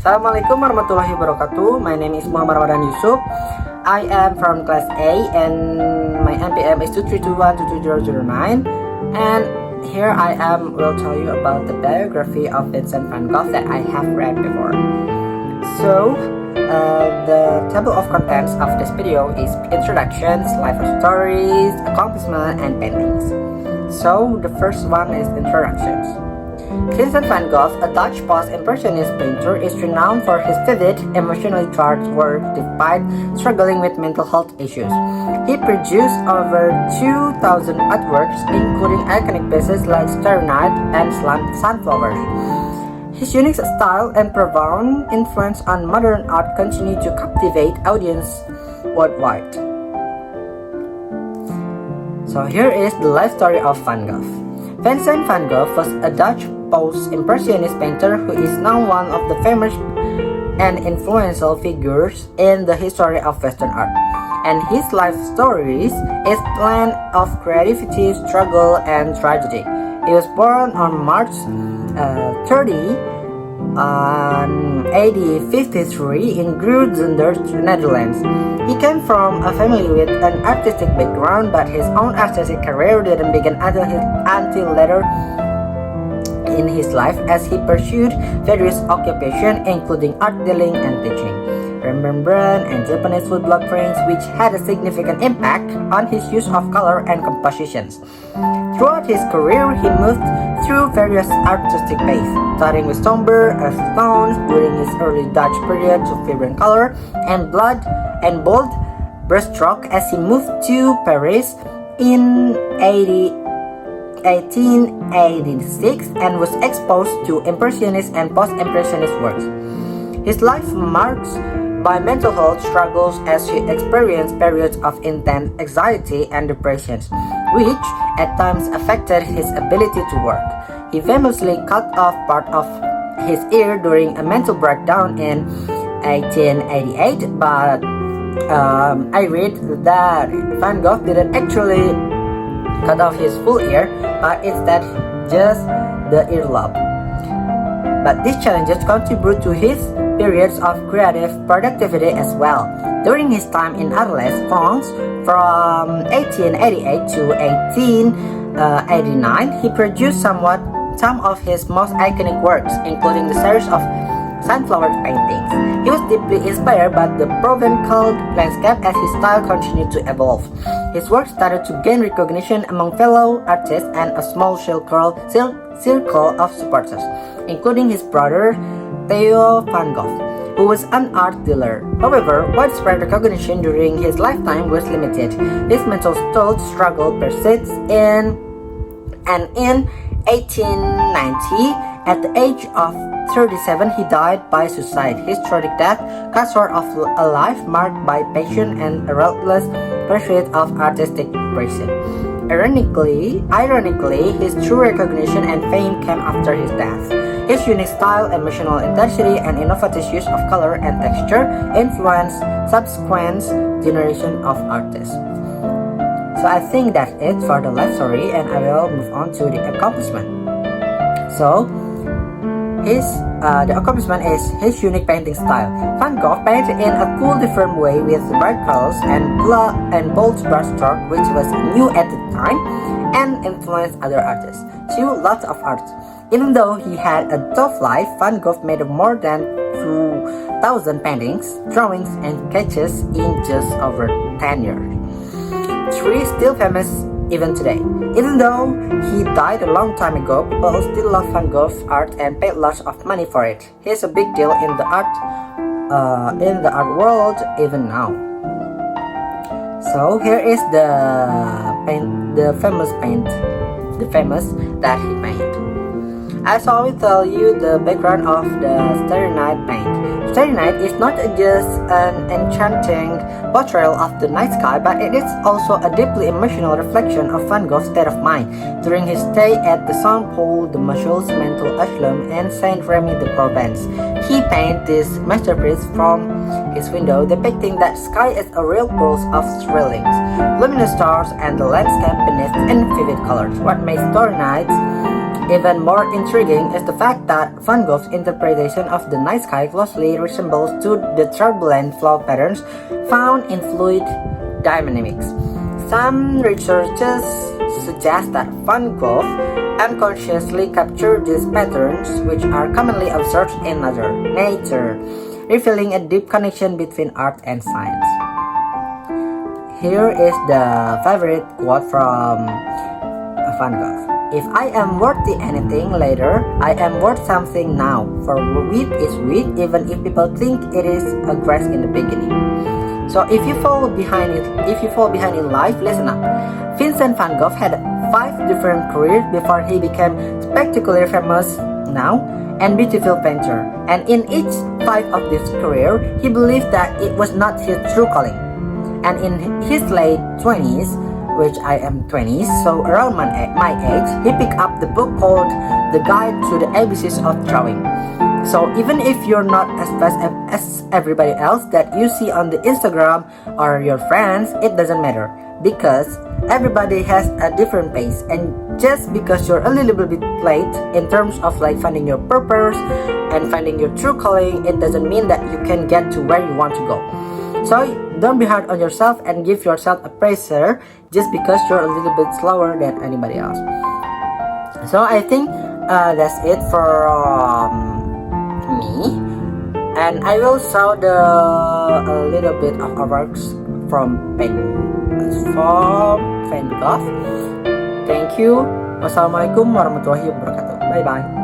Assalamualaikum warahmatullahi wabarakatuh. My name is Muhamad Ramadhan Yusup. I am from class A and my NPM is 232122009. And here I will tell you about the biography of Vincent van Gogh that I have read before. So, the table of contents of this video is introductions, life stories, accomplishments, and paintings. So, the first one is introductions. Vincent van Gogh, a Dutch post-impressionist painter, is renowned for his vivid, emotionally charged work despite struggling with mental health issues. He produced over 2,000 artworks, including iconic pieces like Starry Night and Sunflowers. His unique style and profound influence on modern art continue to captivate audiences worldwide. So here is the life story of Van Gogh. Vincent van Gogh was a Dutch post-impressionist painter who is now one of the famous and influential figures in the history of Western art. And his life stories is blend of creativity, struggle, and tragedy. He was born on March 30, 1853 in Groningen, Netherlands. He came from a family with an artistic background, but his own artistic career didn't begin until later in his life, as he pursued various occupations including art dealing and teaching, Rembrandt and Japanese woodblock prints, which had a significant impact on his use of color and compositions. Throughout his career, he moved through various artistic phases, starting with somber tones during his early Dutch period to vibrant color and bold brushstroke as he moved to Paris in 1886 and was exposed to Impressionist and Post-Impressionist works. His life marks by mental health struggles as he experienced periods of intense anxiety and depression, which at times affected his ability to work. He famously cut off part of his ear during a mental breakdown in 1888, but I read that Van Gogh didn't actually cut off his full ear, but instead just the earlobe. But these challenges contribute to his periods of creative productivity as well. During his time in Arles, France, from 1888 to 1889, he produced some of his most iconic works, including the series of sunflower paintings. He was deeply inspired by the Provençal landscape as his style continued to evolve. His work started to gain recognition among fellow artists and a small circle of supporters, including his brother Theo van Gogh, who was an art dealer. However, widespread recognition during his lifetime was limited. His mental health struggle persists in 1890, at the age of 37, he died by suicide. His tragic death cut short of a life marked by passion and a relentless pursuit of artistic expression. Ironically, his true recognition and fame came after his death. His unique style, emotional intensity, and innovative use of color and texture influenced subsequent generations of artists. So I think that's it for the life story, and I will move on to the accomplishment. So, the accomplishment is his unique painting style. Van Gogh painted in a cool, different way with bright colors and bold brushstroke, which was new at the time and influenced other artists. He lots of art. Even though he had a tough life, Van Gogh made more than 2,000 paintings, drawings, and sketches in just over 10 years. He is still famous even today. Even though he died a long time ago, people still love Van Gogh's art and pay lots of money for it. He's a big deal in the art world even now. So here is the famous that he made. I shall tell you the background of the Starry Night paint. Starry Night is not just an enchanting portrayal of the night sky, but it is also a deeply emotional reflection of Van Gogh's state of mind during his stay at the Saint Paul de Machaut's mental asylum in Saint Remy de Provence. He painted this masterpiece from his window, depicting that sky as a real world of thrillings, luminous stars, and the landscape beneath in vivid colors. What makes Starry Night Even more intriguing is the fact that Van Gogh's interpretation of the night sky closely resembles to the turbulent flow patterns found in fluid dynamics. Some researchers suggest that Van Gogh unconsciously captured these patterns, which are commonly observed in nature, revealing a deep connection between art and science. Here is the favorite quote from Van Gogh. If I am worthy anything later, I am worth something now. For wheat is wheat, even if people think it is a grass in the beginning. So if you fall behind in life, listen up. Vincent van Gogh had 5 different careers before he became spectacularly famous now and beautiful painter. And in each 5 of this career, he believed that it was not his true calling. And in his late 20s, which I am 20, so around my age, he picked up the book called The Guide to the ABCs of Drawing. So even if you're not as fast as everybody else that you see on the Instagram or your friends, it doesn't matter because everybody has a different pace, and just because you're a little bit late in terms of like finding your purpose and finding your true calling, it doesn't mean that you can get to where you want to go. So don't be hard on yourself and give yourself a pressure just because you're a little bit slower than anybody else. So I think that's it for me, and I will show a little bit of our works from Van Gogh. Thank you. Wassalamualaikum warahmatullahi wabarakatuh. Bye bye.